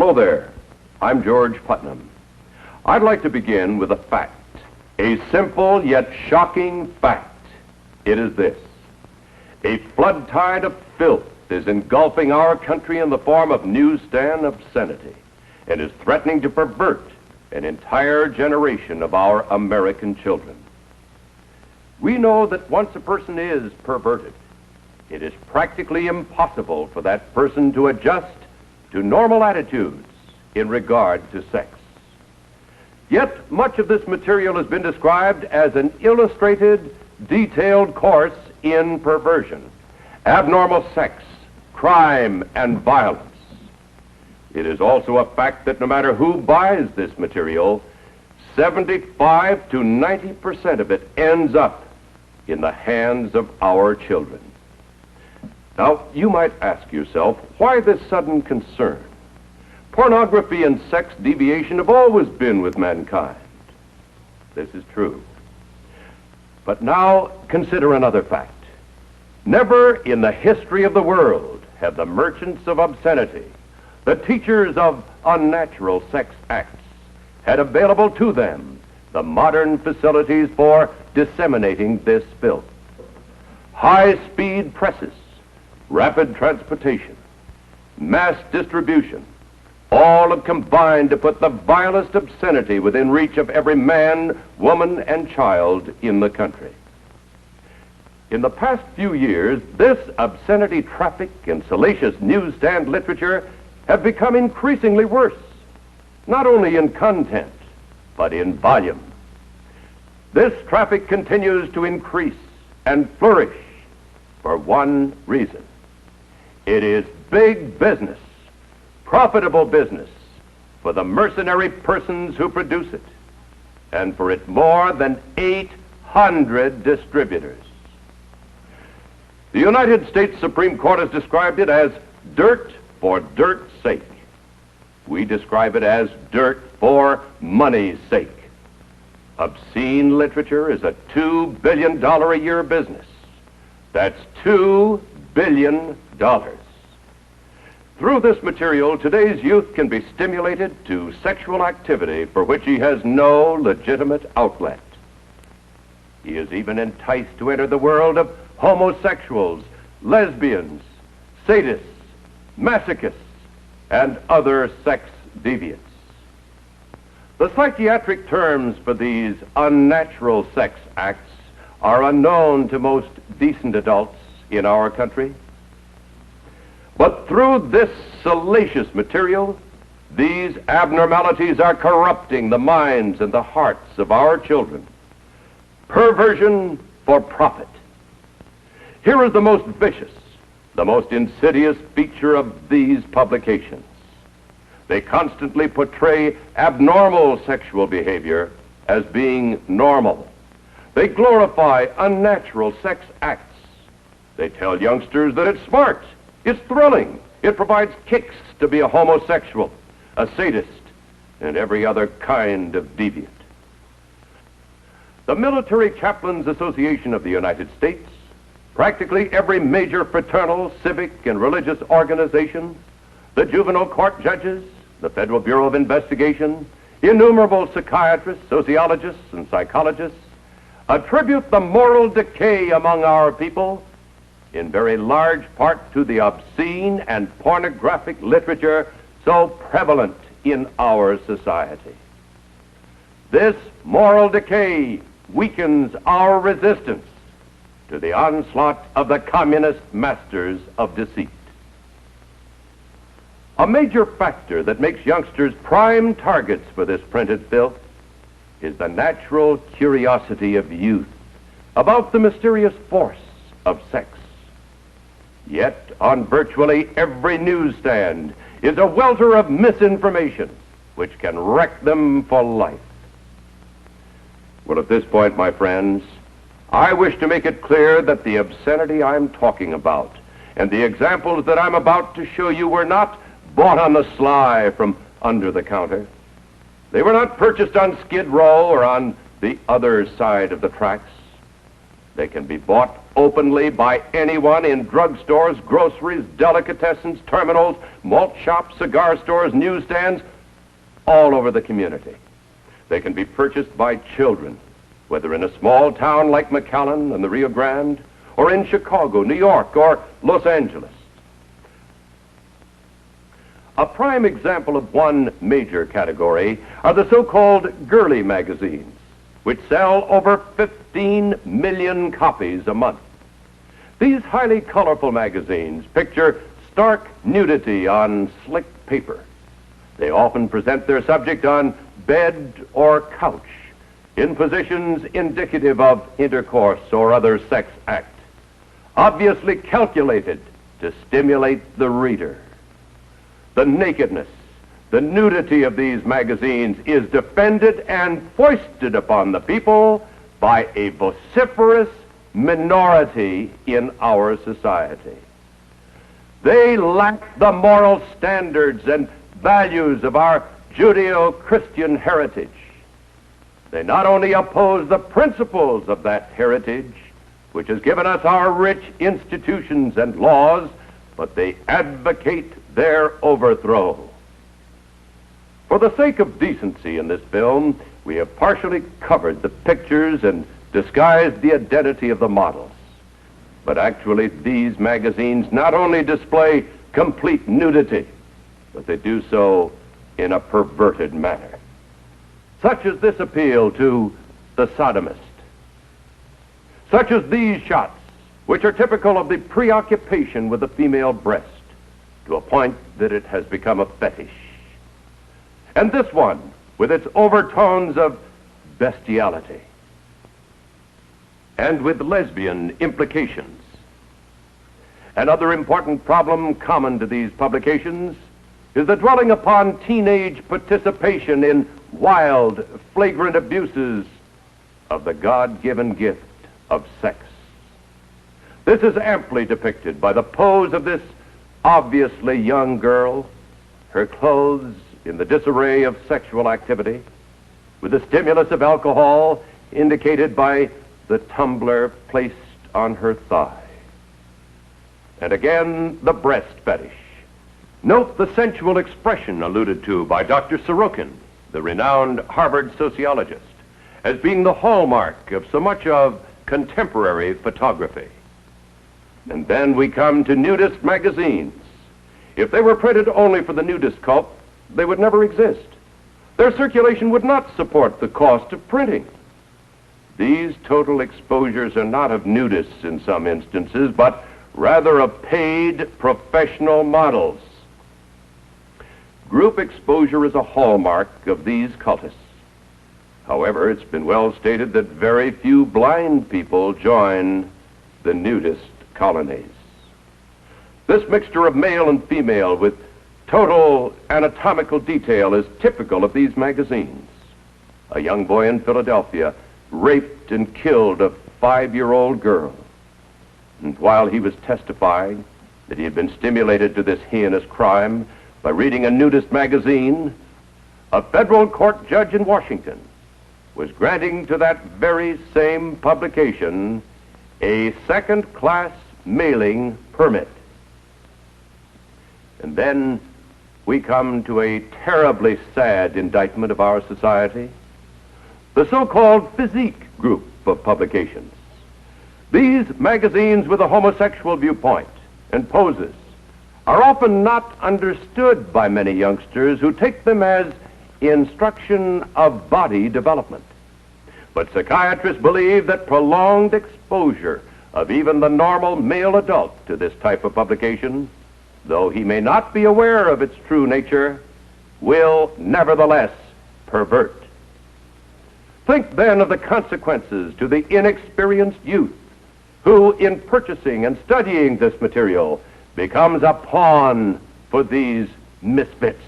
Hello there. I'm George Putnam. I'd like to begin with a fact, a simple yet shocking fact. It is this: a flood tide of filth is engulfing our country in the form of newsstand obscenity and is threatening to pervert an entire generation of our American children. We know that once a person is perverted, it is practically impossible for that person to adjust to normal attitudes in regard to sex. Yet much of this material has been described as an illustrated, detailed course in perversion, abnormal sex, crime, and violence. It is also a fact that no matter who buys this material, 75 to 90% of it ends up in the hands of our children. Now, you might ask yourself, why this sudden concern? Pornography and sex deviation have always been with mankind. This is true. But now consider another fact. Never in the history of the world have the merchants of obscenity, the teachers of unnatural sex acts, had available to them the modern facilities for disseminating this filth. High-speed presses, rapid transportation, mass distribution, all have combined to put the vilest obscenity within reach of every man, woman, and child in the country. In the past few years, this obscenity traffic and salacious newsstand literature have become increasingly worse, not only in content, but in volume. This traffic continues to increase and flourish for one reason. It is big business, profitable business for the mercenary persons who produce it, and for its more than 800 distributors. The United States Supreme Court has described it as dirt for dirt's sake. We describe it as dirt for money's sake. Obscene literature is a $2 billion a year business. That's $2 billion. Through this material, today's youth can be stimulated to sexual activity for which he has no legitimate outlet. He is even enticed to enter the world of homosexuals, lesbians, sadists, masochists, and other sex deviants. The psychiatric terms for these unnatural sex acts are unknown to most decent adults in our country. But through this salacious material, these abnormalities are corrupting the minds and the hearts of our children. Perversion for profit. Here is the most vicious, the most insidious feature of these publications. They constantly portray abnormal sexual behavior as being normal. They glorify unnatural sex acts. They tell youngsters that it's smart, it's thrilling, it provides kicks to be a homosexual, a sadist, and every other kind of deviant. The Military Chaplains Association of the United States, practically every major fraternal, civic, and religious organization, the juvenile court judges, the Federal Bureau of Investigation, innumerable psychiatrists, sociologists, and psychologists attribute the moral decay among our people in very large part to the obscene and pornographic literature so prevalent in our society. This moral decay weakens our resistance to the onslaught of the communist masters of deceit. A major factor that makes youngsters prime targets for this printed filth is the natural curiosity of youth about the mysterious force of sex. Yet, on virtually every newsstand is a welter of misinformation which can wreck them for life. Well, at this point, my friends, I wish to make it clear that the obscenity I'm talking about and the examples that I'm about to show you were not bought on the sly from under the counter. They were not purchased on Skid Row or on the other side of the tracks. They can be bought openly by anyone in drugstores, groceries, delicatessens, terminals, malt shops, cigar stores, newsstands, all over the community. They can be purchased by children, whether in a small town like McAllen and the Rio Grande, or in Chicago, New York, or Los Angeles. A prime example of one major category are the so-called girly magazines, which sell over 15 million copies a month. These highly colorful magazines picture stark nudity on slick paper. They often present their subject on bed or couch, in positions indicative of intercourse or other sex act, obviously calculated to stimulate the reader. The nakedness, the nudity of these magazines is defended and foisted upon the people by a vociferous minority in our society. They lack the moral standards and values of our Judeo-Christian heritage. They not only oppose the principles of that heritage, which has given us our rich institutions and laws, but they advocate their overthrow. For the sake of decency in this film, we have partially covered the pictures and disguised the identity of the models. But actually, these magazines not only display complete nudity, but they do so in a perverted manner. Such as this appeal to the sodomist. Such as these shots, which are typical of the preoccupation with the female breast, to a point that it has become a fetish. And this one, with its overtones of bestiality, and with lesbian implications. Another important problem common to these publications is the dwelling upon teenage participation in wild, flagrant abuses of the God-given gift of sex. This is amply depicted by the pose of this obviously young girl, her clothes in the disarray of sexual activity, with the stimulus of alcohol indicated by the tumbler placed on her thigh. And again, the breast fetish. Note the sensual expression alluded to by Dr. Sorokin, the renowned Harvard sociologist, as being the hallmark of so much of contemporary photography. And then we come to nudist magazines. If they were printed only for the nudist cult, they would never exist. Their circulation would not support the cost of printing. These total exposures are not of nudists in some instances, but rather of paid professional models. Group exposure is a hallmark of these cultists. However, it's been well stated that very few blind people join the nudist colonies. This mixture of male and female with total anatomical detail is typical of these magazines. A young boy in Philadelphia raped and killed a 5-year-old girl. And while he was testifying that he had been stimulated to this heinous crime by reading a nudist magazine, a federal court judge in Washington was granting to that very same publication a second-class mailing permit. And then we come to a terribly sad indictment of our society, the so-called physique group of publications. These magazines with a homosexual viewpoint and poses are often not understood by many youngsters who take them as instruction of body development. But psychiatrists believe that prolonged exposure of even the normal male adult to this type of publication, though he may not be aware of its true nature, will nevertheless pervert. Think then of the consequences to the inexperienced youth who, in purchasing and studying this material, becomes a pawn for these misfits.